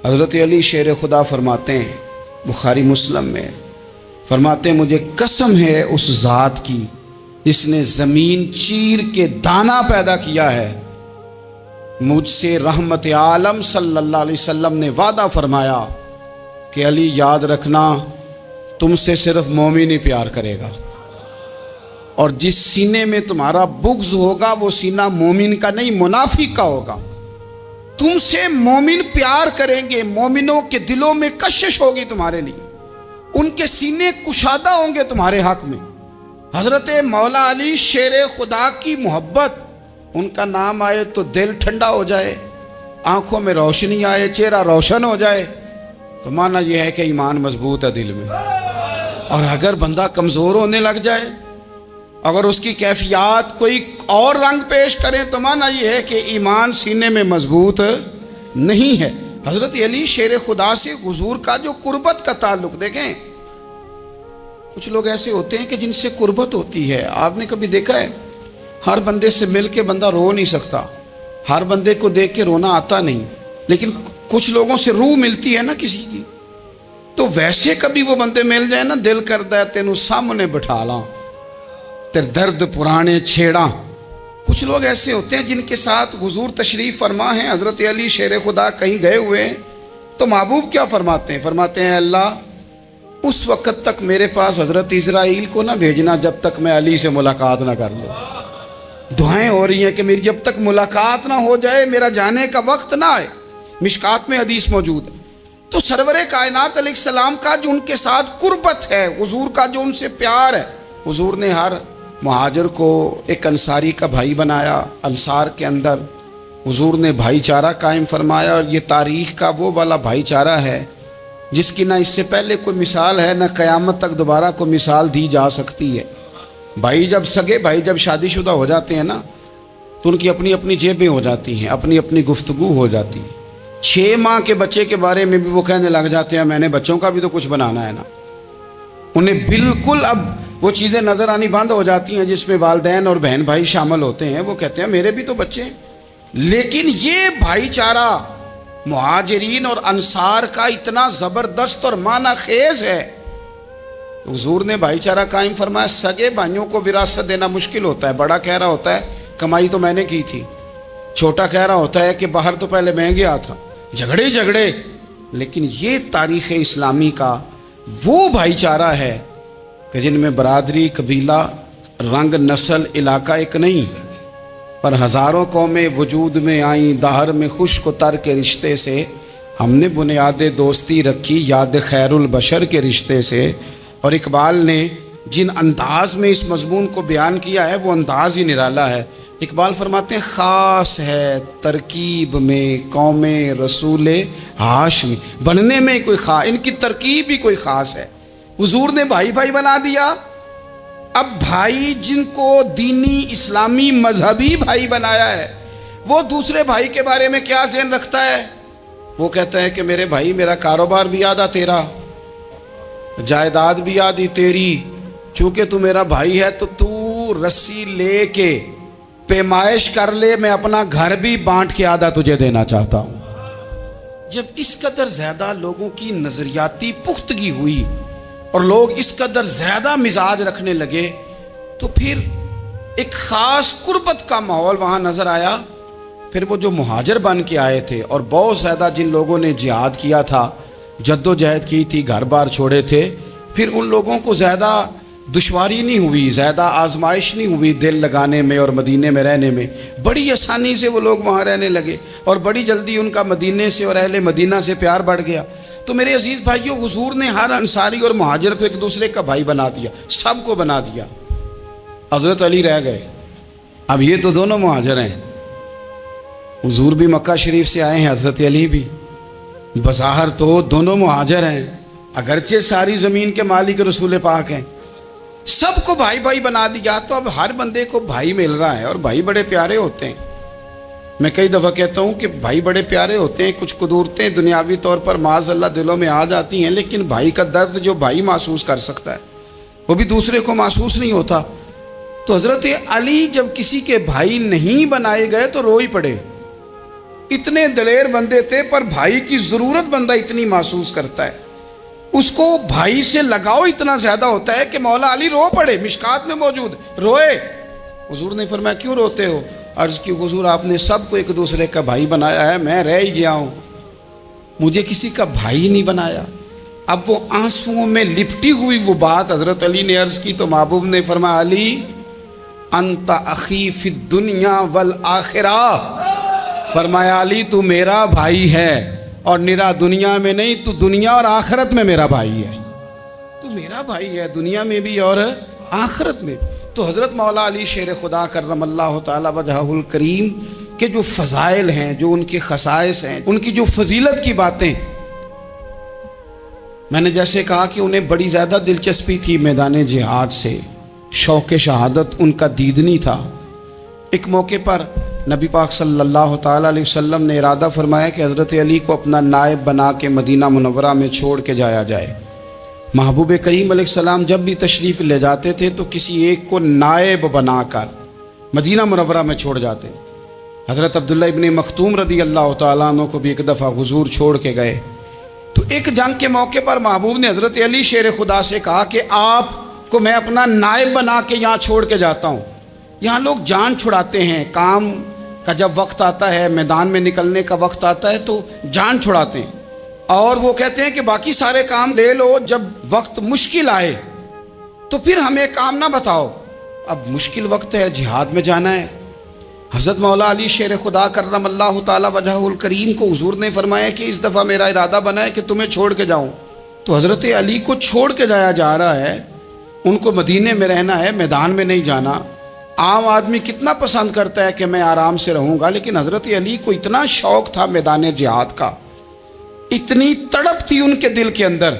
حضرت علی شیر خدا فرماتے ہیں بخاری مسلم میں، فرماتے ہیں مجھے قسم ہے اس ذات کی جس نے زمین چیر کے دانہ پیدا کیا ہے، مجھ سے رحمت عالم صلی اللہ علیہ وسلم نے وعدہ فرمایا کہ علی یاد رکھنا تم سے صرف مومن ہی پیار کرے گا، اور جس سینے میں تمہارا بغض ہوگا وہ سینہ مومن کا نہیں منافق کا ہوگا۔ تم سے مومن پیار کریں گے، مومنوں کے دلوں میں کشش ہوگی تمہارے لیے، ان کے سینے کشادہ ہوں گے تمہارے حق میں۔ حضرت مولا علی شیر خدا کی محبت، ان کا نام آئے تو دل ٹھنڈا ہو جائے، آنکھوں میں روشنی آئے، چہرہ روشن ہو جائے، تو معنی یہ ہے کہ ایمان مضبوط ہے دل میں۔ اور اگر بندہ کمزور ہونے لگ جائے، اگر اس کی کیفیات کوئی اور رنگ پیش کریں، تو معنی یہ ہے کہ ایمان سینے میں مضبوط نہیں ہے۔ حضرت علی شیر خدا سے حضور کا جو قربت کا تعلق دیکھیں، کچھ لوگ ایسے ہوتے ہیں کہ جن سے قربت ہوتی ہے، آپ نے کبھی دیکھا ہے ہر بندے سے مل کے بندہ رو نہیں سکتا، ہر بندے کو دیکھ کے رونا آتا نہیں، لیکن کچھ لوگوں سے روح ملتی ہے نا کسی کی، تو ویسے کبھی وہ بندے مل جائے نا، دل کرتا ہے تینوں سامنے بٹھا لاں، تیرے درد پرانے چھیڑاں۔ کچھ لوگ ایسے ہوتے ہیں جن کے ساتھ حضور تشریف فرما ہیں، حضرت علی شیر خدا کہیں گئے ہوئے ہیں، تو محبوب کیا فرماتے ہیں؟ فرماتے ہیں اللہ اس وقت تک میرے پاس حضرت اسرائیل کو نہ بھیجنا جب تک میں علی سے ملاقات نہ کر لوں۔ دعائیں ہو رہی ہیں کہ میری جب تک ملاقات نہ ہو جائے میرا جانے کا وقت نہ آئے، مشکات میں حدیث موجود ہے۔ تو سرور کائنات علیہ السلام کا جو ان کے ساتھ قربت ہے، حضور کا جو ان سے پیار ہے، حضور نے ہر مہاجر کو ایک انصاری کا بھائی بنایا، انصار کے اندر حضور نے بھائی چارہ قائم فرمایا، اور یہ تاریخ کا وہ والا بھائی چارہ ہے جس کی نہ اس سے پہلے کوئی مثال ہے، نہ قیامت تک دوبارہ کوئی مثال دی جا سکتی ہے۔ بھائی جب سگے بھائی جب شادی شدہ ہو جاتے ہیں نا، تو ان کی اپنی اپنی جیبیں ہو جاتی ہیں، اپنی اپنی گفتگو ہو جاتی ہے۔ 6 ماہ کے بچے کے بارے میں بھی وہ کہنے لگ جاتے ہیں میں نے بچوں کا بھی تو کچھ بنانا ہے نا۔ انہیں بالکل اب وہ چیزیں نظر آنی بند ہو جاتی ہیں جس میں والدین اور بہن بھائی شامل ہوتے ہیں، وہ کہتے ہیں میرے بھی تو بچے ہیں۔ لیکن یہ بھائی چارہ مہاجرین اور انصار کا اتنا زبردست اور معنی خیز ہے، حضور نے بھائی چارہ قائم فرمایا۔ سگے بھائیوں کو وراثت دینا مشکل ہوتا ہے، بڑا کہہ رہا ہوتا ہے کمائی تو میں نے کی تھی، چھوٹا کہہ رہا ہوتا ہے کہ باہر تو پہلے میں گیا تھا، جھگڑے۔ لیکن یہ تاریخ اسلامی کا وہ بھائی چارہ ہے کہ جن میں برادری، قبیلہ، رنگ، نسل، علاقہ ایک نہیں، پر ہزاروں قومیں وجود میں آئیں، دہر میں خشک و تر کے رشتے سے ہم نے بنیاد دوستی رکھی، یاد خیر البشر کے رشتے سے۔ اور اقبال نے جن انداز میں اس مضمون کو بیان کیا ہے وہ انداز ہی نرالا ہے۔ اقبال فرماتے ہیں خاص ہے ترکیب میں قوم رسول ہاشمی، بننے میں کوئی خاص، ان کی ترکیب ہی کوئی خاص ہے۔ حضور نے بھائی بھائی بنا دیا۔ اب بھائی جن کو دینی اسلامی مذہبی بھائی بنایا ہے، وہ دوسرے بھائی کے بارے میں کیا ذہن رکھتا ہے؟ وہ کہتا ہے کہ میرے بھائی میرا کاروبار بھی آدھا تیرا، جائیداد بھی آدھی تیری، چونکہ تو میرا بھائی ہے تو تو رسی لے کے پیمائش کر لے، میں اپنا گھر بھی بانٹ کے آدھا تجھے دینا چاہتا ہوں۔ جب اس قدر زیادہ لوگوں کی نظریاتی پختگی ہوئی اور لوگ اس قدر زیادہ مزاج رکھنے لگے، تو پھر ایک خاص قربت کا ماحول وہاں نظر آیا۔ پھر وہ جو مہاجر بن کے آئے تھے اور بہت زیادہ جن لوگوں نے جہاد کیا تھا، جد و جہد کی تھی، گھر بار چھوڑے تھے، پھر ان لوگوں کو زیادہ دشواری نہیں ہوئی، زیادہ آزمائش نہیں ہوئی دل لگانے میں اور مدینے میں رہنے میں، بڑی آسانی سے وہ لوگ وہاں رہنے لگے، اور بڑی جلدی ان کا مدینے سے اور اہل مدینہ سے پیار بڑھ گیا۔ تو میرے عزیز بھائیوں، حضور نے ہر انصاری اور مہاجر کو ایک دوسرے کا بھائی بنا دیا، سب کو بنا دیا۔ حضرت علی رہ گئے، اب یہ تو دونوں مہاجر ہیں، حضور بھی مکہ شریف سے آئے ہیں، حضرت علی بھی، بظاہر تو دونوں مہاجر ہیں، اگرچہ ساری زمین کے مالک رسول پاک ہیں، سب کو بھائی بھائی بنا دیا۔ تو اب ہر بندے کو بھائی مل رہا ہے، اور بھائی بڑے پیارے ہوتے ہیں۔ میں کئی دفعہ کہتا ہوں کہ بھائی بڑے پیارے ہوتے ہیں، کچھ قدورتیں دنیاوی طور پر معاذ اللہ دلوں میں آ جاتی ہیں، لیکن بھائی کا درد جو بھائی محسوس کر سکتا ہے وہ بھی دوسرے کو محسوس نہیں ہوتا۔ تو حضرت علی جب کسی کے بھائی نہیں بنائے گئے تو رو ہی پڑے، اتنے دلیر بندے تھے، پر بھائی کی ضرورت بندہ اتنی محسوس کرتا ہے، اس کو بھائی سے لگاؤ اتنا زیادہ ہوتا ہے کہ مولا علی رو پڑے، مشکات میں موجود روئے۔ حضور نے فرمایا کیوں روتے ہو؟ عرض کی حضور آپ نے سب کو ایک دوسرے کا بھائی بنایا ہے، میں رہ ہی گیا ہوں، مجھے کسی کا بھائی نہیں بنایا۔ اب وہ آنسوؤں میں لپٹی ہوئی وہ بات حضرت علی نے عرض کی تو محبوب نے فرمایا علی انت اخی فی الدنیا والآخرہ، فرمایا علی تو میرا بھائی ہے، اور نرا دنیا میں نہیں، تو دنیا اور آخرت میں میرا بھائی ہے، تو میرا بھائی ہے دنیا میں بھی اور آخرت میں بھی۔ تو حضرت مولا علی شیر خدا کرم اللہ تعالی وجہہ الکریم کے جو فضائل ہیں، جو ان کے خصائص ہیں، ان کی جو فضیلت کی باتیں، میں نے جیسے کہا کہ انہیں بڑی زیادہ دلچسپی تھی میدان جہاد سے، شوق شہادت ان کا دیدنی تھا۔ ایک موقع پر نبی پاک صلی اللہ تعالیٰ علیہ وسلم نے ارادہ فرمایا کہ حضرت علی کو اپنا نائب بنا کے مدینہ منورہ میں چھوڑ کے جایا جائے۔ محبوب کریم علیہ السلام جب بھی تشریف لے جاتے تھے تو کسی ایک کو نائب بنا کر مدینہ منورہ میں چھوڑ جاتے۔ حضرت عبداللہ ابن مختوم رضی اللہ تعالیٰ عنہ کو بھی ایک دفعہ حضور چھوڑ کے گئے، تو ایک جنگ کے موقع پر محبوب نے حضرت علی شیر خدا سے کہا کہ آپ کو میں اپنا نائب بنا کے یہاں چھوڑ کے جاتا ہوں۔ یہاں لوگ جان چھڑاتے ہیں، کام کا جب وقت آتا ہے، میدان میں نکلنے کا وقت آتا ہے تو جان چھڑاتے ہیں، اور وہ کہتے ہیں کہ باقی سارے کام لے لو، جب وقت مشکل آئے تو پھر ہمیں کام نہ بتاؤ۔ اب مشکل وقت ہے، جہاد میں جانا ہے۔ حضرت مولا علی شیر خدا کرم اللہ تعالی وجہہ الکریم کو حضور نے فرمایا کہ اس دفعہ میرا ارادہ بنا ہے کہ تمہیں چھوڑ کے جاؤں۔ تو حضرت علی کو چھوڑ کے جایا جا رہا ہے، ان کو مدینے میں رہنا ہے، میدان میں نہیں جانا۔ عام آدمی کتنا پسند کرتا ہے کہ میں آرام سے رہوں گا، لیکن حضرت علی کو اتنا شوق تھا میدان جہاد کا، اتنی تڑپ تھی ان کے دل کے اندر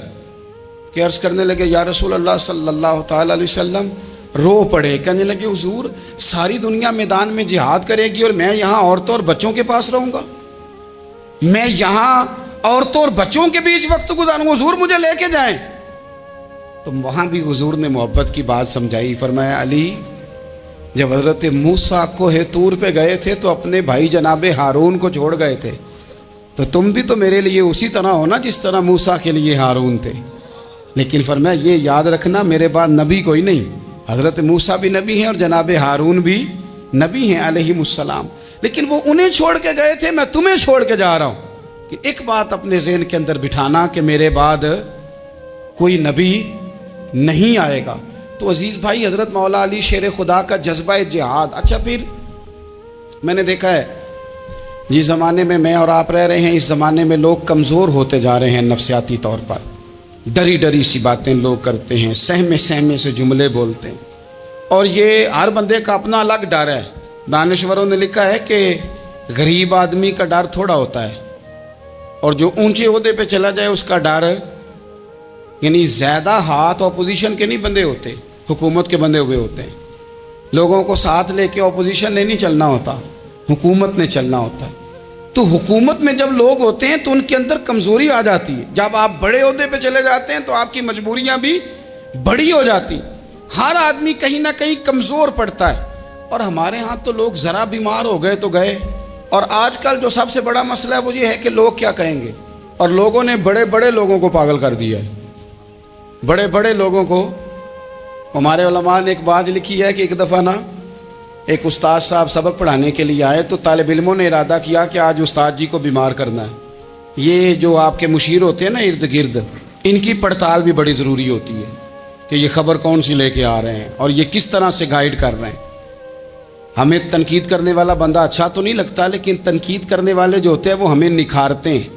کہ عرض کرنے لگے یا رسول اللہ صلی اللہ تعالیٰ علیہ وسلم، رو پڑے، کہنے لگے حضور ساری دنیا میدان میں جہاد کرے گی اور میں یہاں عورتوں اور بچوں کے پاس رہوں گا، میں یہاں عورتوں اور بچوں کے بیچ وقت گزاروں، حضور مجھے لے کے جائیں۔ تو وہاں بھی حضور نے محبت کی بات سمجھائی، فرمایا علی جب حضرت موسیٰ کوہ طور پہ گئے تھے تو اپنے بھائی جناب ہارون کو چھوڑ گئے تھے، تو تم بھی تو میرے لیے اسی طرح ہو نا جس طرح موسیٰ کے لیے ہارون تھے۔ لیکن فرمایا یہ یاد رکھنا میرے بعد نبی کوئی نہیں، حضرت موسیٰ بھی نبی ہیں اور جناب ہارون بھی نبی ہیں علیہم السلام، لیکن وہ انہیں چھوڑ کے گئے تھے، میں تمہیں چھوڑ کے جا رہا ہوں۔ کہ ایک بات اپنے ذہن کے اندر بٹھانا کہ میرے بعد کوئی نبی نہیں آئے گا۔ تو عزیز بھائی، حضرت مولا علی شیر خدا کا جذبہ جہاد، اچھا پھر میں نے دیکھا ہے جس زمانے میں اور آپ رہ رہے ہیں، اس زمانے میں لوگ کمزور ہوتے جا رہے ہیں نفسیاتی طور پر، ڈری ڈری سی باتیں لوگ کرتے ہیں، سہمے سہمے سے جملے بولتے ہیں، اور یہ ہر بندے کا اپنا الگ ڈر ہے۔ دانشوروں نے لکھا ہے کہ غریب آدمی کا ڈر تھوڑا ہوتا ہے، اور جو اونچے عہدے پہ چلا جائے اس کا ڈر، یعنی زیادہ ہاتھ اپوزیشن کے نہیں بندے ہوتے، حکومت کے بندے ہوئے ہوتے ہیں۔ لوگوں کو ساتھ لے کے اپوزیشن نے نہیں چلنا ہوتا، حکومت نے چلنا ہوتا ہے۔ تو حکومت میں جب لوگ ہوتے ہیں تو ان کے اندر کمزوری آ جاتی ہے، جب آپ بڑے عہدے پہ چلے جاتے ہیں تو آپ کی مجبوریاں بھی بڑی ہو جاتی، ہر آدمی کہیں نہ کہیں کمزور پڑتا ہے۔ اور ہمارے ہاں تو لوگ ذرا بیمار ہو گئے تو گئے، اور آج کل جو سب سے بڑا مسئلہ ہے وہ یہ ہے کہ لوگ کیا کہیں گے، اور لوگوں نے بڑے بڑے لوگوں کو پاگل کر دیا ہے، بڑے بڑے لوگوں کو۔ ہمارے علماء نے ایک بات لکھی ہے کہ ایک دفعہ نا ایک استاد صاحب سبق پڑھانے کے لیے آئے تو طالب علموں نے ارادہ کیا کہ آج استاد جی کو بیمار کرنا ہے۔ یہ جو آپ کے مشیر ہوتے ہیں نا ارد گرد، ان کی پڑتال بھی بڑی ضروری ہوتی ہے کہ یہ خبر کون سی لے کے آ رہے ہیں اور یہ کس طرح سے گائیڈ کر رہے ہیں۔ ہمیں تنقید کرنے والا بندہ اچھا تو نہیں لگتا، لیکن تنقید کرنے والے جو ہوتے ہیں وہ ہمیں نکھارتے ہیں،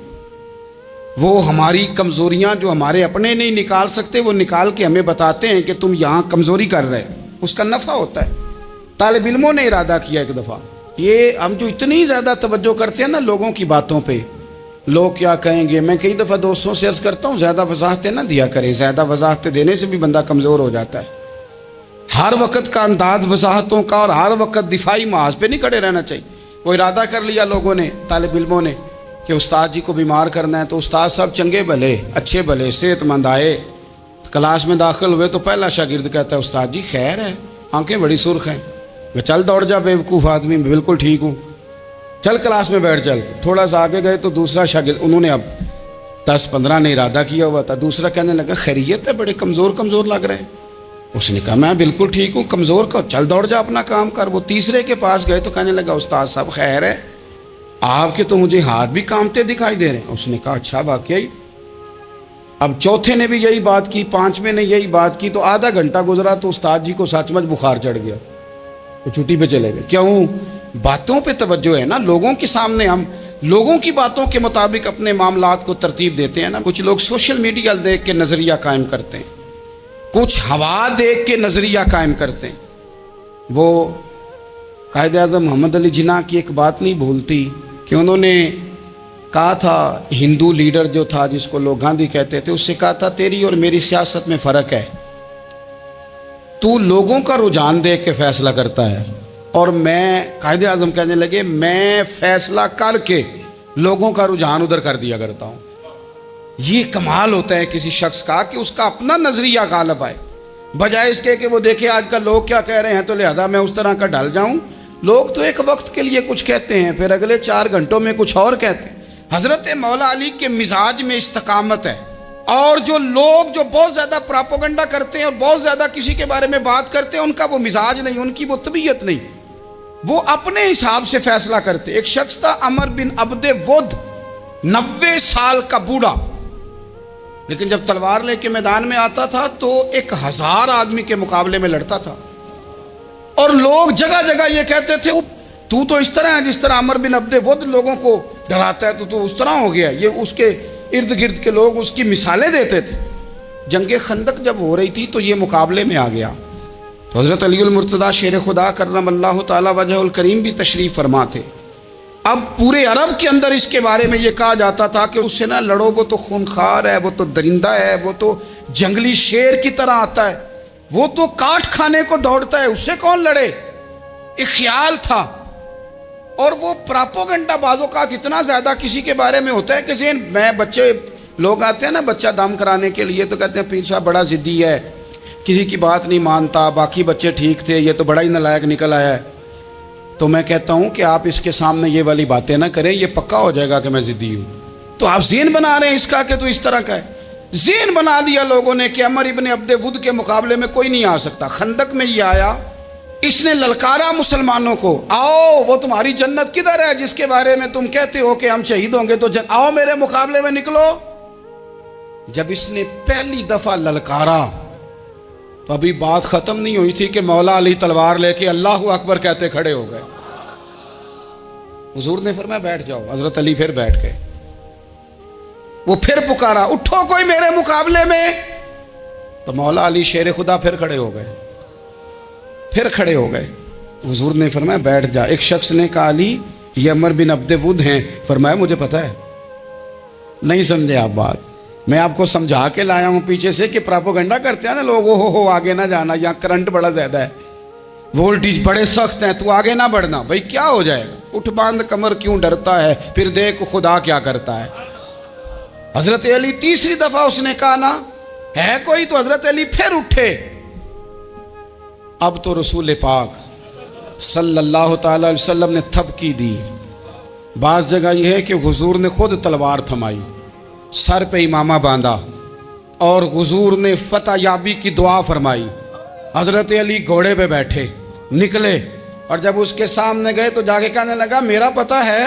وہ ہماری کمزوریاں جو ہمارے اپنے نہیں نکال سکتے وہ نکال کے ہمیں بتاتے ہیں کہ تم یہاں کمزوری کر رہے، اس کا نفع ہوتا ہے۔ طالب علموں نے ارادہ کیا ایک دفعہ، یہ ہم جو اتنی زیادہ توجہ کرتے ہیں نا لوگوں کی باتوں پہ، لوگ کیا کہیں گے، میں کئی دفعہ دوستوں سے عرض کرتا ہوں زیادہ وضاحتیں نہ دیا کریں، زیادہ وضاحتیں دینے سے بھی بندہ کمزور ہو جاتا ہے۔ ہر وقت کا انداز وضاحتوں کا اور ہر وقت دفاعی محاذ پہ نہیں کھڑے رہنا چاہیے۔ وہ ارادہ کر لیا لوگوں نے، طالب علموں نے، کہ استاد جی کو بیمار کرنا ہے، تو استاد صاحب چنگے بھلے اچھے بھلے صحت مند آئے، کلاس میں داخل ہوئے تو پہلا شاگرد کہتا ہے استاد جی خیر ہے، آنکھیں بڑی سرخ ہیں۔ میں چل دوڑ جا بے وقوف آدمی، میں بالکل ٹھیک ہوں۔ چل کلاس میں بیٹھ چل. تھوڑا سا آگے گئے تو دوسرا شاگرد, انہوں نے اب 10-15 نے ارادہ کیا ہوا تھا, دوسرا کہنے لگا خیریت ہے, بڑے کمزور کمزور لگ رہے ہیں. اس نے کہا میں بالکل ٹھیک ہوں, کمزور کا چل دوڑ جا اپنا کام کر. وہ تیسرے کے پاس گئے تو کہنے لگا استاد صاحب خیر ہے, آپ کے تو مجھے ہاتھ بھی کامتے دکھائی دے رہے ہیں. اس نے کہا اچھا واقعی. اب چوتھے نے بھی یہی بات کی, پانچویں نے یہی بات کی, تو آدھا گھنٹہ گزرا تو استاد جی کو سچ مچ بخار چڑھ گیا, تو چھٹی پہ چلے گئے. کیوں؟ باتوں پہ توجہ ہے نا, لوگوں کے سامنے ہم لوگوں کی باتوں کے مطابق اپنے معاملات کو ترتیب دیتے ہیں نا. کچھ لوگ سوشل میڈیا دیکھ کے نظریہ قائم کرتے ہیں, کچھ ہوا دیکھ کے نظریہ قائم کرتے ہیں. وہ قائد اعظم محمد علی جناح کی ایک بات نہیں بھولتی کہ انہوں نے کہا تھا, ہندو لیڈر جو تھا جس کو لوگ گاندھی کہتے تھے, اس سے کہا تھا تیری اور میری سیاست میں فرق ہے, تو لوگوں کا رجحان دیکھ کے فیصلہ کرتا ہے, اور میں, قائد اعظم کہنے لگے, میں فیصلہ کر کے لوگوں کا رجحان ادھر کر دیا کرتا ہوں. یہ کمال ہوتا ہے کسی شخص کا کہ اس کا اپنا نظریہ غالب آئے, بجائے اس کے کہ وہ دیکھے آج کل لوگ کیا کہہ رہے ہیں تو لہذا میں اس طرح کا ڈھل جاؤں. لوگ تو ایک وقت کے لیے کچھ کہتے ہیں, پھر اگلے 4 گھنٹوں میں کچھ اور کہتے ہیں. حضرت مولا علی کے مزاج میں استقامت ہے, اور جو لوگ جو بہت زیادہ پراپوگنڈا کرتے ہیں اور بہت زیادہ کسی کے بارے میں بات کرتے ہیں, ان کا وہ مزاج نہیں, ان کی وہ طبیعت نہیں, وہ اپنے حساب سے فیصلہ کرتے. ایک شخص تھا عمر بن عبد ود, 90 سال کا بوڑھا, لیکن جب تلوار لے کے میدان میں آتا تھا تو 1000 آدمی کے مقابلے میں لڑتا تھا, اور لوگ جگہ جگہ یہ کہتے تھے تو اس طرح ہے جس طرح عمر بن عبد ود لوگوں کو ڈراتا ہے, تو اس طرح ہو گیا. یہ اس کے ارد گرد کے لوگ اس کی مثالیں دیتے تھے. جنگ خندق جب ہو رہی تھی تو یہ مقابلے میں آ گیا, تو حضرت علی المرتضیٰ شیر خدا کرم اللہ تعالی وجہ الکریم بھی تشریف فرما تھے. اب پورے عرب کے اندر اس کے بارے میں یہ کہا جاتا تھا کہ اس سے نہ لڑو, وہ تو خونخوار ہے, وہ تو درندہ ہے, وہ تو جنگلی شیر کی طرح آتا ہے, وہ تو کاٹ کھانے کو دوڑتا ہے, اس سے کون لڑے. ایک خیال تھا, اور وہ پراپوگنڈا بعض اوقات اتنا زیادہ کسی کے بارے میں ہوتا ہے کہ ذہن میں, بچے لوگ آتے ہیں نا بچہ دم کرانے کے لیے, تو کہتے ہیں پیر صاحب بڑا ضدی ہے, کسی کی بات نہیں مانتا, باقی بچے ٹھیک تھے, یہ تو بڑا ہی نالائق نکل آیا ہے. تو میں کہتا ہوں کہ آپ اس کے سامنے یہ والی باتیں نہ کریں, یہ پکا ہو جائے گا کہ میں ضدی ہوں. تو آپ ذہن بنا رہے ہیں اس کا کہ تو اس طرح کا ہے. ذہن بنا دیا لوگوں نے کہ عمر ابن عبد ود کے مقابلے میں کوئی نہیں آ سکتا. خندق میں یہ آیا, اس نے للکارا مسلمانوں کو, آؤ وہ تمہاری جنت کدھر ہے جس کے بارے میں تم کہتے ہو کہ ہم شہید ہوں گے, تو آؤ میرے مقابلے میں نکلو. جب اس نے پہلی دفعہ للکارا تو ابھی بات ختم نہیں ہوئی تھی کہ مولا علی تلوار لے کے اللہ اکبر کہتے کھڑے ہو گئے. حضور نے فرمایا بیٹھ جاؤ, حضرت علی پھر بیٹھ گئے. وہ پھر پکارا اٹھو کوئی میرے مقابلے میں, تو مولا علی شیر خدا پھر کھڑے ہو گئے, پھر کھڑے ہو گئے. حضور نے فرمایا بیٹھ جا. ایک شخص نے کہا علی یہ عمر بن عبد ود ہیں. فرمایا مجھے پتا ہے. نہیں سمجھے آپ بات, میں آپ کو سمجھا کے لایا ہوں پیچھے سے کہ پراپوگنڈا کرتے ہیں نا لوگ, ہو آگے نہ جانا, یہاں کرنٹ بڑا زیادہ ہے, وولٹیج بڑے سخت ہیں, تو آگے نہ بڑھنا. بھائی کیا ہو جائے گا, اٹھ باندھ کمر کیوں ڈرتا ہے, پھر دیکھ خدا کیا کرتا ہے. حضرت علی تیسری دفعہ اس نے کہا نا ہے کوئی, تو حضرت علی پھر اٹھے. اب تو رسول پاک صلی اللہ تعالی علیہ وسلم نے تھپکی دی. بعض جگہ یہ ہے کہ حضور نے خود تلوار تھمائی, سر پہ امامہ باندھا, اور حضور نے فتح یابی کی دعا فرمائی. حضرت علی گھوڑے پہ بیٹھے نکلے, اور جب اس کے سامنے گئے تو جا کے کہنے لگا میرا پتہ ہے.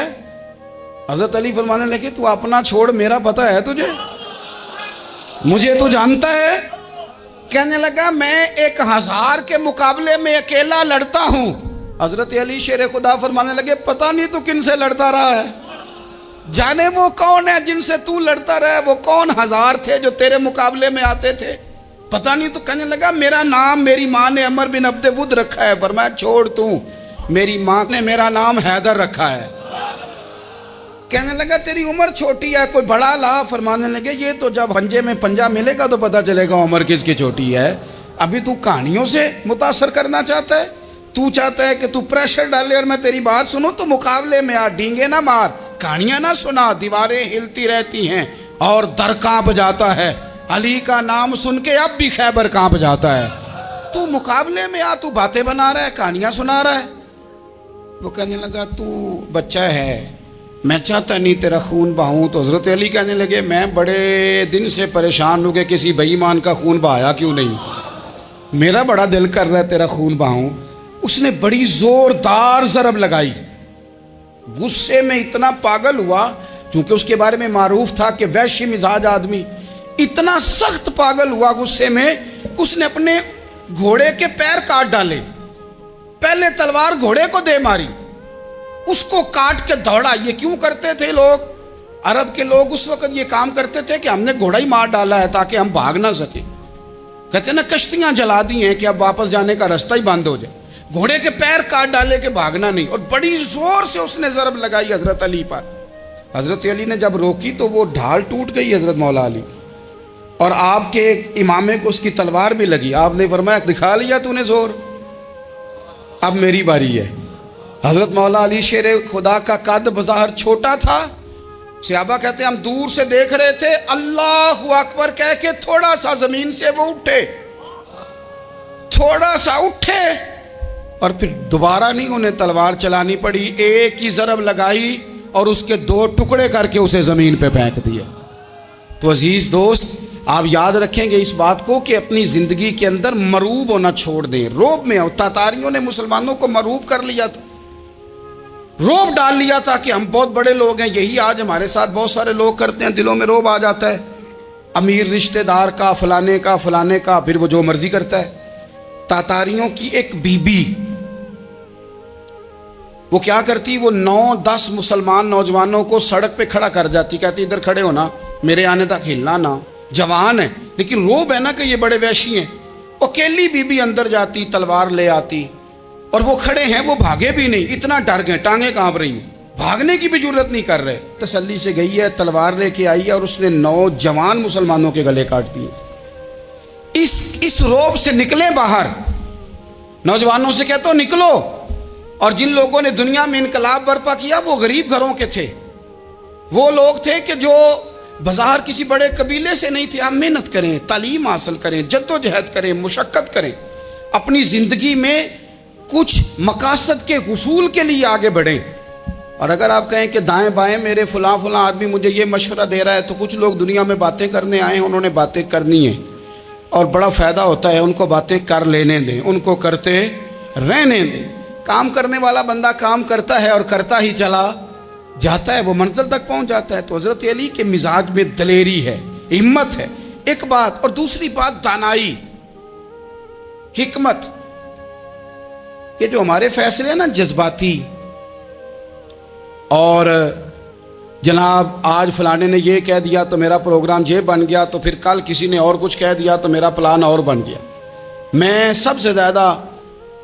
حضرت علی فرمانے لگے تو اپنا چھوڑ, میرا پتہ ہے تجھے, مجھے تو جانتا ہے. کہنے لگا میں 1000 کے مقابلے میں اکیلا لڑتا ہوں. حضرت علی شیر خدا فرمانے لگے پتہ نہیں تو کن سے لڑتا رہا ہے, جانے وہ کون ہے جن سے تو لڑتا رہا ہے, وہ کون 1000 تھے جو تیرے مقابلے میں آتے تھے, پتہ نہیں. تو کہنے لگا میرا نام میری ماں نے عمر بن عبد ود رکھا ہے. فرمایا چھوڑ تو, میری ماں نے میرا نام حیدر رکھا ہے. کہنے لگا تیری عمر چھوٹی ہے, کوئی بڑا لا. فرمانے لگے یہ تو جب پنجے میں پنجہ ملے گا تو پتہ چلے گا عمر کس کی چھوٹی ہے. ابھی تو کہانیوں سے متاثر کرنا چاہتا ہے, تو چاہتا ہے کہ تو پریشر ڈالے اور میں تیری بات سنوں, تو مقابلے میں آ, ڈینگے نہ مار, کہانیاں نہ سنا. دیواریں ہلتی رہتی ہیں اور در کانپ جاتا ہے, علی کا نام سن کے اب بھی خیبر کانپ جاتا ہے. تو مقابلے میں آ, تو باتیں بنا رہا ہے, کہانیاں سنا رہا ہے. وہ کہنے لگا تو بچہ ہے، میں چاہتا نہیں تیرا خون بہاؤں۔ تو حضرت علی کہنے لگے میں بڑے دن سے پریشان ہوں کہ کسی بے ایمان کا خون بہایا کیوں نہیں، میرا بڑا دل کر رہا ہے تیرا خون بہاؤں۔ اس نے بڑی زوردار ضرب لگائی، غصے میں اتنا پاگل ہوا، کیونکہ اس کے بارے میں معروف تھا کہ وحشی مزاج آدمی، اتنا سخت پاگل ہوا غصے میں کہ اس نے اپنے گھوڑے کے پیر کاٹ ڈالے، پہلے تلوار گھوڑے کو دے ماری، اس کو کاٹ کے دوڑا۔ یہ کیوں کرتے تھے لوگ، عرب کے لوگ اس وقت یہ کام کرتے تھے کہ ہم نے گھوڑا ہی مار ڈالا ہے تاکہ ہم بھاگ نہ سکیں۔ کہتے ہیں نا کشتیاں جلا دی ہیں کہ اب واپس جانے کا راستہ ہی بند ہو جائے، گھوڑے کے پیر کاٹ ڈالے کہ بھاگنا نہیں۔ اور بڑی زور سے اس نے ضرب لگائی حضرت علی پر۔ حضرت علی نے جب روکی تو وہ ڈھال ٹوٹ گئی حضرت مولا علی، اور آپ کے امامے کو اس کی تلوار بھی لگی۔ آپ نے فرمایا دکھا لیا تو نے زور، اب میری باری ہے۔ حضرت مولا علی شیر خدا کا قد بظاہر چھوٹا تھا، صحابہ کہتے ہیں ہم دور سے دیکھ رہے تھے، اللہ اکبر کہہ کے تھوڑا سا زمین سے وہ اٹھے، تھوڑا سا اٹھے، اور پھر دوبارہ نہیں انہیں تلوار چلانی پڑی، ایک ہی ضرب لگائی اور اس کے 2 ٹکڑے کر کے اسے زمین پہ پھینک دیا۔ تو عزیز دوست، آپ یاد رکھیں گے اس بات کو کہ اپنی زندگی کے اندر مروب ہونا چھوڑ دیں۔ روب میں تاتاریوں نے مسلمانوں کو مروب کر لیا تھا، روب ڈال لیا تھا کہ ہم بہت بڑے لوگ ہیں۔ یہی آج ہمارے ساتھ بہت سارے لوگ کرتے ہیں، دلوں میں روب آ جاتا ہے، امیر رشتہ دار کا، فلانے کا، پھر وہ جو مرضی کرتا ہے۔ تاتاریوں کی ایک بی بی وہ کیا کرتی، وہ 9-10 مسلمان نوجوانوں کو سڑک پہ کھڑا کر جاتی، کہتی ادھر کھڑے ہونا، میرے آنے تک ہلنا نہ، جوان ہے لیکن روب ہے نا کہ یہ بڑے وحشی ہیں۔ اکیلی بی بی اندر جاتی، تلوار لے آتی، اور وہ کھڑے ہیں، وہ بھاگے بھی نہیں، اتنا ڈر گئے، ٹانگیں کانپ رہی ہیں، بھاگنے کی بھی جرت نہیں کر رہے۔ تسلی سے گئی ہے، تلوار لے کے آئی ہے، اور اس نے 9 جوان مسلمانوں کے گلے کاٹ دیے۔ اس روب سے نکلیں باہر، نوجوانوں سے کہتا ہوں نکلو۔ اور جن لوگوں نے دنیا میں انقلاب برپا کیا وہ غریب گھروں کے تھے، وہ لوگ تھے کہ جو بظاہر کسی بڑے قبیلے سے نہیں تھے۔ ہم محنت کریں، تعلیم حاصل کریں، جد و جہد کریں، مشقت کریں، اپنی زندگی میں کچھ مقاصد کے حصول کے لیے آگے بڑھیں۔ اور اگر آپ کہیں کہ دائیں بائیں میرے فلاں آدمی مجھے یہ مشورہ دے رہا ہے، تو کچھ لوگ دنیا میں باتیں کرنے آئے ہیں، انہوں نے باتیں کرنی ہیں اور بڑا فائدہ ہوتا ہے، ان کو باتیں کر لینے دیں، ان کو کرتے رہنے دیں۔ کام کرنے والا بندہ کام کرتا ہے اور کرتا ہی چلا جاتا ہے، وہ منزل تک پہنچ جاتا ہے۔ تو حضرت علی کے مزاج میں دلیری ہے، ہمت ہے، ایک بات، اور دوسری بات دانائی، حکمت۔ یہ جو ہمارے فیصلے ہیں نا جذباتی، اور جناب آج فلانے نے یہ کہہ دیا تو میرا پروگرام یہ بن گیا، تو پھر کل کسی نے اور کچھ کہہ دیا تو میرا پلان اور بن گیا۔ میں سب سے زیادہ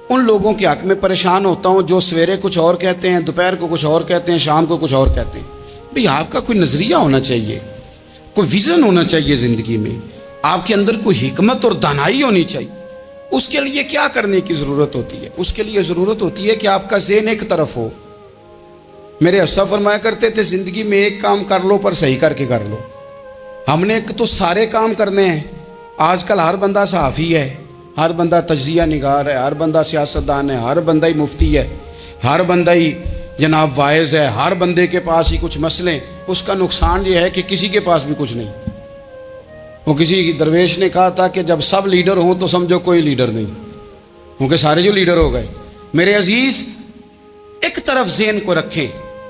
ان لوگوں کے حق میں پریشان ہوتا ہوں جو سویرے کچھ اور کہتے ہیں، دوپہر کو کچھ اور کہتے ہیں، شام کو کچھ اور کہتے ہیں۔ بھئی آپ کا کوئی نظریہ ہونا چاہیے، کوئی ویژن ہونا چاہیے زندگی میں، آپ کے اندر کوئی حکمت اور دانائی ہونی چاہیے۔ اس کے لیے کیا کرنے کی ضرورت ہوتی ہے؟ اس کے لیے ضرورت ہوتی ہے کہ آپ کا ذہن ایک طرف ہو۔ میرے اسلاف فرمایا کرتے تھے زندگی میں ایک کام کر لو پر صحیح کر کے کر لو۔ ہم نے تو سارے کام کرنے ہیں۔ آج کل ہر بندہ صحافی ہے، ہر بندہ تجزیہ نگار ہے، ہر بندہ سیاستدان ہے، ہر بندہ ہی مفتی ہے، ہر بندہ ہی جناب واعظ ہے، ہر بندے کے پاس ہی کچھ مسئلے۔ اس کا نقصان یہ ہے کہ کسی کے پاس بھی کچھ نہیں۔ وہ کسی درویش نے کہا تھا کہ جب سب لیڈر ہوں تو سمجھو کوئی لیڈر نہیں، کیونکہ سارے جو لیڈر ہو گئے۔ میرے عزیز، ایک طرف ذہن کو رکھیں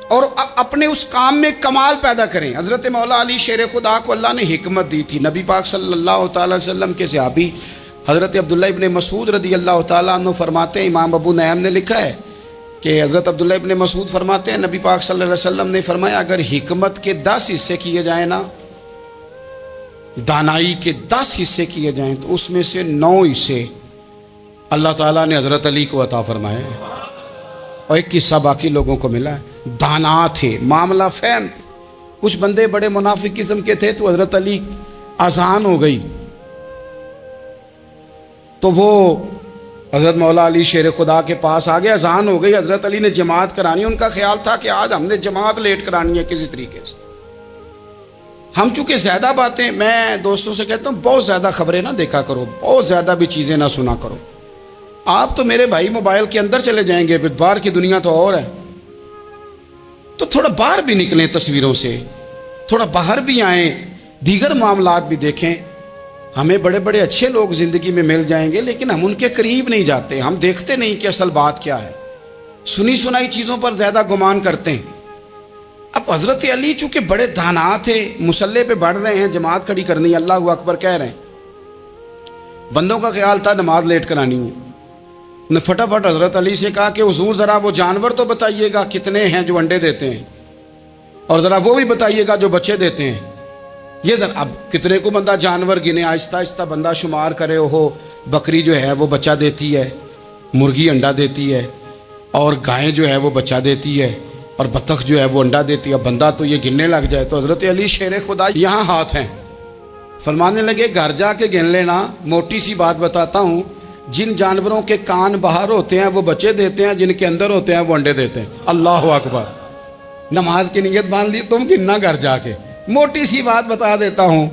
اور اپنے اس کام میں کمال پیدا کریں۔ حضرت مولا علی شیر خدا کو اللہ نے حکمت دی تھی۔ نبی پاک صلی اللہ تعالی وسلم کے صحابی حضرت عبداللہ ابن مسعود رضی اللہ تعالیٰ عنہ فرماتے ہیں، امام ابو نعیم نے لکھا ہے کہ حضرت عبداللہ ابن مسعود فرماتے ہیں نبی پاک صلی اللہ علیہ وسلم نے فرمایا اگر حکمت کے 10 حصے کیے جائیں نا، دانائی کے 10 حصے کیے جائیں، تو اس میں سے 9 حصے اللہ تعالیٰ نے حضرت علی کو عطا فرمائے ہیں، اور ایک حصہ باقی لوگوں کو ملا ہے۔ دانا تھے، معاملہ فہم تھے۔ کچھ بندے بڑے منافق قسم کے تھے، تو حضرت علی اذان ہو گئی تو وہ حضرت مولا علی شیر خدا کے پاس آ گئے، اذان ہو گئی، حضرت علی نے جماعت کرانی۔ ان کا خیال تھا کہ آج ہم نے جماعت لیٹ کرانی ہے کسی طریقے سے۔ ہم چونکہ زیادہ باتیں، میں دوستوں سے کہتا ہوں بہت زیادہ خبریں نہ دیکھا کرو، بہت زیادہ بھی چیزیں نہ سنا کرو۔ آپ تو میرے بھائی موبائل کے اندر چلے جائیں گے، پھر باہر کی دنیا تو اور ہے۔ تو تھوڑا باہر بھی نکلیں تصویروں سے، تھوڑا باہر بھی آئیں، دیگر معاملات بھی دیکھیں۔ ہمیں بڑے بڑے اچھے لوگ زندگی میں مل جائیں گے، لیکن ہم ان کے قریب نہیں جاتے، ہم دیکھتے نہیں کہ اصل بات کیا ہے، سنی سنائی چیزوں پر زیادہ گمان کرتے ہیں۔ اب حضرت علی چونکہ بڑے دانا تھے، مصلے پہ بڑھ رہے ہیں، جماعت کھڑی کرنی ہے، اللہ اکبر کہہ رہے ہیں، بندوں کا خیال تھا نماز لیٹ کرانی ہے، نے فٹافٹ حضرت علی سے کہا کہ حضور ذرا وہ جانور تو بتائیے گا کتنے ہیں جو انڈے دیتے ہیں، اور ذرا وہ بھی بتائیے گا جو بچے دیتے ہیں۔ یہ ذرا اب کتنے کو بندہ جانور گنے، آہستہ آہستہ بندہ شمار کرے، ہو بکری جو ہے وہ بچہ دیتی ہے، مرغی انڈا دیتی ہے، اور گائیں جو ہے وہ بچہ دیتی ہے، اور بطخ جو ہے وہ انڈا دیتی ہے، بندہ تو یہ گننے لگ جائے۔ تو حضرت علی شیر خدا یہاں ہاتھ ہیں، فرمانے لگے گھر جا کے گن لینا، موٹی سی بات بتاتا ہوں، جن جانوروں کے کان باہر ہوتے ہیں وہ بچے دیتے ہیں، جن کے اندر ہوتے ہیں وہ انڈے دیتے ہیں۔ اللہ اکبر، نماز کی نیت باندھ لی، تم گننا گھر جا کے۔ موٹی سی بات بتا دیتا ہوں،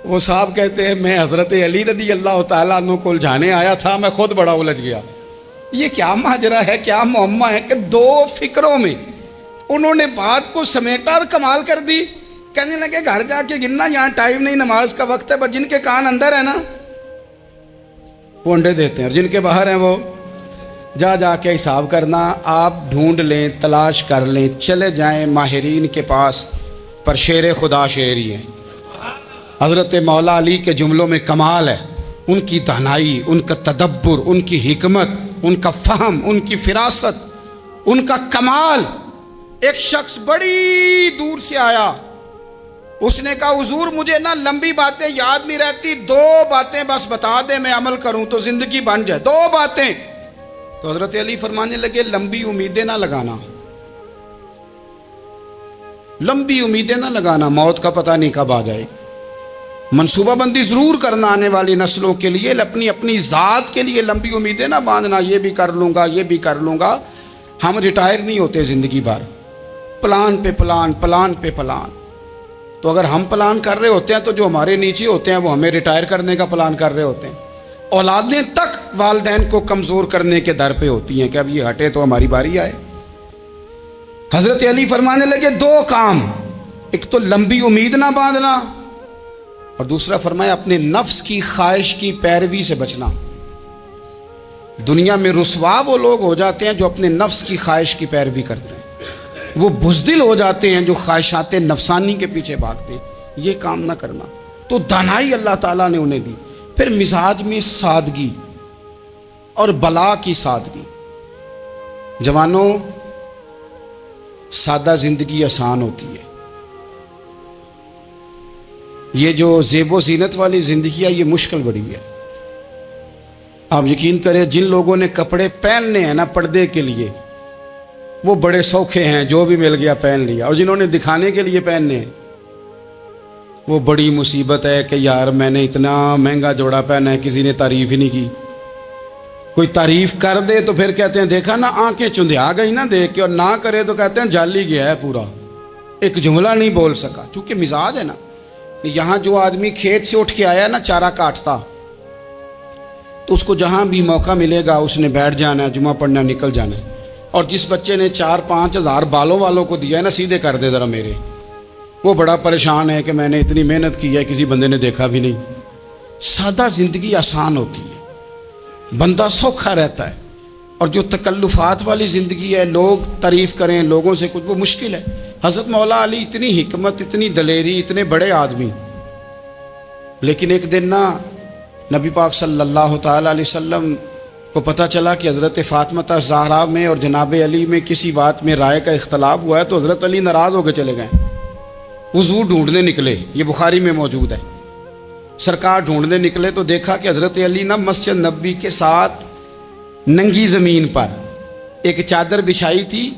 وہ صاحب کہتے ہیں میں حضرت علی رضی اللہ تعالیٰ عنہ کو الجھانے آیا تھا، میں خود بڑا الجھ گیا۔ یہ کیا ماجرا ہے، کیا معمہ ہے کہ دو فکروں میں انہوں نے بات کو سمیٹا اور کمال کر دی۔ کہنے لگے گھر جا کے گننا، یہاں ٹائم نہیں، نماز کا وقت ہے، بس جن کے کان اندر ہے نا وہ انڈے دیتے ہیں، اور جن کے باہر ہیں وہ جا جا کے حساب کرنا۔ آپ ڈھونڈ لیں، تلاش کر لیں، چلے جائیں ماہرین کے پاس، پر شیر خدا شیر ہی ہیں۔ حضرت مولا علی کے جملوں میں کمال ہے، ان کی دانائی، ان کا تدبر، ان کی حکمت، ان کا فہم، ان کی فراست، ان کا کمال۔ ایک شخص بڑی دور سے آیا، اس نے کہا حضور مجھے نا لمبی باتیں یاد نہیں رہتی، دو باتیں بس بتا دیں میں عمل کروں تو زندگی بن جائے، دو باتیں۔ تو حضرت علی فرمانے لگے لمبی امیدیں نہ لگانا، لمبی امیدیں نہ لگانا، موت کا پتہ نہیں کب آ جائے گی۔ منصوبہ بندی ضرور کرنا آنے والی نسلوں کے لیے، اپنی ذات کے لیے لمبی امیدیں نہ باندھنا، یہ بھی کر لوں گا، یہ بھی کر لوں گا۔ ہم ریٹائر نہیں ہوتے زندگی بھر، پلان پہ پلان، پلان پہ پلان۔ تو اگر ہم پلان کر رہے ہوتے ہیں تو جو ہمارے نیچے ہوتے ہیں وہ ہمیں ریٹائر کرنے کا پلان کر رہے ہوتے ہیں۔ اولادیں تک والدین کو کمزور کرنے کے در پہ ہوتی ہیں کہ اب یہ ہٹے تو ہماری باری آئے۔ حضرت علی فرمانے لگے دو کام، ایک تو لمبی امید نہ باندھنا، اور دوسرا فرمایا اپنے نفس کی خواہش کی پیروی سے بچنا۔ دنیا میں رسوا وہ لوگ ہو جاتے ہیں جو اپنے نفس کی خواہش کی پیروی کرتے ہیں، وہ بزدل ہو جاتے ہیں جو خواہشات نفسانی کے پیچھے بھاگتے ہیں۔ یہ کام نہ کرنا۔ تو دانائی اللہ تعالیٰ نے انہیں دی۔ پھر مزاج میں سادگی اور بلا کی سادگی۔ جوانوں، سادہ زندگی آسان ہوتی ہے۔ یہ جو زیب و زینت والی زندگی ہے یہ مشکل بڑی ہے۔ آپ یقین کریں جن لوگوں نے کپڑے پہننے ہیں نا پردے کے لیے، وہ بڑے سوکھے ہیں، جو بھی مل گیا پہن لیا، اور جنہوں نے دکھانے کے لیے پہننے ہیں وہ بڑی مصیبت ہے کہ یار میں نے اتنا مہنگا جوڑا پہنا ہے، کسی نے تعریف ہی نہیں کی۔ کوئی تعریف کر دے تو پھر کہتے ہیں دیکھا نا آنکھیں چندھیا گئی نا دیکھ کے، اور نہ کرے تو کہتے ہیں جال ہی گیا ہے پورا، ایک جملہ نہیں بول سکا۔ چونکہ مزاج ہے نا، یہاں جو آدمی کھیت سے اٹھ کے آیا نا چارہ کاٹتا، تو اس کو جہاں بھی موقع ملے گا اس نے بیٹھ جانا ہے، جمعہ پڑھنا، نکل جانا ہے۔ اور جس بچے نے 4-5 ہزار بالوں والوں کو دیا ہے نا سیدھے کر دے ذرا میرے، وہ بڑا پریشان ہے کہ میں نے اتنی محنت کی ہے کسی بندے نے دیکھا بھی نہیں۔ سادہ زندگی آسان ہوتی ہے، بندہ سوکھا رہتا ہے، اور جو تکلفات والی زندگی ہے، لوگ تعریف کریں، لوگوں سے کچھ، وہ مشکل ہے۔ حضرت مولا علی اتنی حکمت، اتنی دلیری، اتنے بڑے آدمی، لیکن ایک دن نا نبی پاک صلی اللہ تعالیٰ علیہ وسلم کو پتہ چلا کہ حضرت فاطمہ زہرا میں اور جناب علی میں کسی بات میں رائے کا اختلاف ہوا ہے، تو حضرت علی ناراض ہو کے چلے گئے، حضور ڈھونڈنے نکلے، یہ بخاری میں موجود ہے۔ سرکار ڈھونڈنے نکلے تو دیکھا کہ حضرت علی نا مسجد نبوی کے ساتھ ننگی زمین پر ایک چادر بچھائی تھی،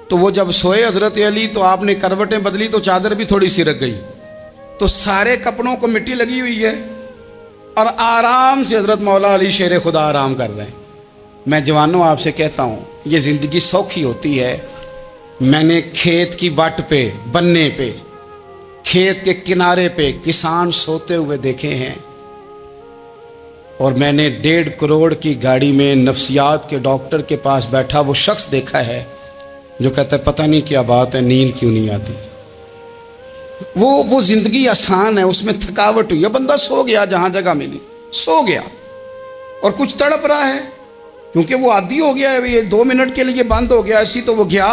تو وہ جب سوئے حضرت علی تو آپ نے کروٹیں بدلی تو چادر بھی تھوڑی سی رک گئی، تو سارے کپڑوں کو مٹی لگی ہوئی ہے، اور آرام سے حضرت مولا علی شیر خدا آرام کر رہے ہیں۔ میں جوانوں آپ سے کہتا ہوں یہ زندگی سوکھی ہوتی ہے۔ میں نے کھیت کی وٹ پہ، بننے پہ، کھیت کے کنارے پہ کسان سوتے ہوئے دیکھے ہیں، اور میں نے 1.5 کروڑ کی گاڑی میں نفسیات کے ڈاکٹر کے پاس بیٹھا وہ شخص دیکھا ہے جو کہتا ہے پتہ نہیں کیا بات ہے نیند کیوں نہیں آتی. وہ زندگی آسان ہے، اس میں تھکاوٹ ہوئی ہے، بندہ سو گیا جہاں جگہ ملی سو گیا، اور کچھ تڑپ رہا ہے کیونکہ وہ عادی ہو گیا ہے، یہ 2 منٹ کے لیے بند ہو گیا ایسی، تو وہ گیا.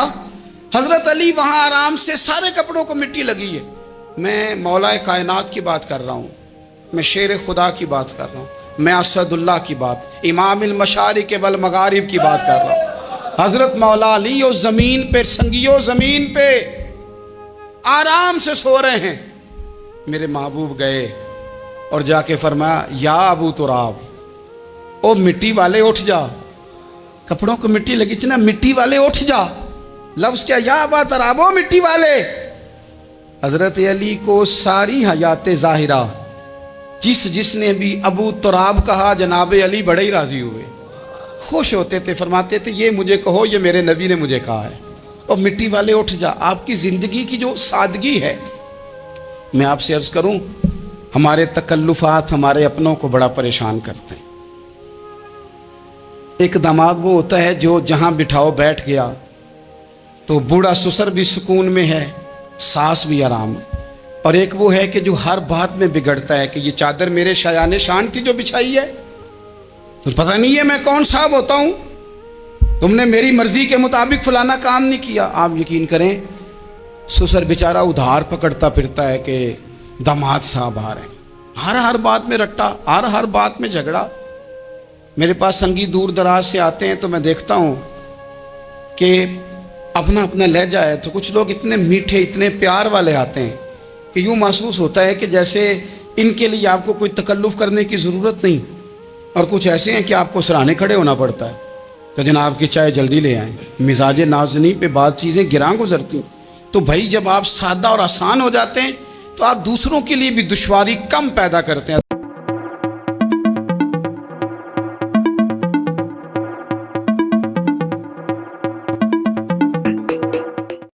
حضرت علی وہاں آرام سے، سارے کپڑوں کو مٹی لگی ہے. میں مولا کائنات کی بات کر رہا ہوں، میں شیر خدا کی بات کر رہا ہوں، میں اسد اللہ کی بات، امام المشارق والمغارب کی بات کر رہا ہوں. حضرت مولا علی اور زمین پہ، سنگیو زمین پہ آرام سے سو رہے ہیں. میرے محبوب گئے اور جا کے فرمایا یا ابو تراب، او مٹی والے اٹھ جا، کپڑوں کو مٹی لگی تھی نا، مٹی والے اٹھ جا. لفظ کیا؟ یا ابا تراب، او مٹی والے. حضرت علی کو ساری حیات ظاہرہ جس نے بھی ابو تراب کہا جناب علی بڑے ہی راضی ہوئے، خوش ہوتے تھے، فرماتے تھے یہ مجھے کہو، یہ میرے نبی نے مجھے کہا ہے. اور مٹی والے اٹھ جا. آپ کی زندگی کی جو سادگی ہے، میں آپ سے عرض کروں، ہمارے تکلفات ہمارے اپنوں کو بڑا پریشان کرتے ہیں. ایک داماد وہ ہوتا ہے جو جہاں بٹھاؤ بیٹھ گیا، تو بوڑھا سسر بھی سکون میں ہے، ساس بھی آرام ہے. اور ایک وہ ہے کہ جو ہر بات میں بگڑتا ہے کہ یہ چادر میرے شایان شان تھی جو بچھائی ہے، تو پتہ نہیں ہے میں کون صاحب ہوتا ہوں، تم نے میری مرضی کے مطابق فلانا کام نہیں کیا. آپ یقین کریں سسر بیچارہ ادھار پکڑتا پھرتا ہے کہ داماد صاحب آ رہے ہیں، ہر بات میں رٹا، ہر بات میں جھگڑا. میرے پاس سنگی دور دراز سے آتے ہیں تو میں دیکھتا ہوں کہ اپنا لہجہ ہے، تو کچھ لوگ اتنے میٹھے اتنے پیار والے آتے ہیں کہ یوں محسوس ہوتا ہے کہ جیسے ان کے لیے آپ کو کوئی تکلف کرنے کی ضرورت نہیں. اور کچھ ایسے ہیں کہ آپ کو سرانے کھڑے ہونا پڑتا ہے کہ جناب کی چائے جلدی لے آئیں. مزاج نازنی پہ بعض چیزیں گراں گزرتی ہیں. تو بھائی جب آپ سادہ اور آسان ہو جاتے ہیں تو آپ دوسروں کے لیے بھی دشواری کم پیدا کرتے ہیں.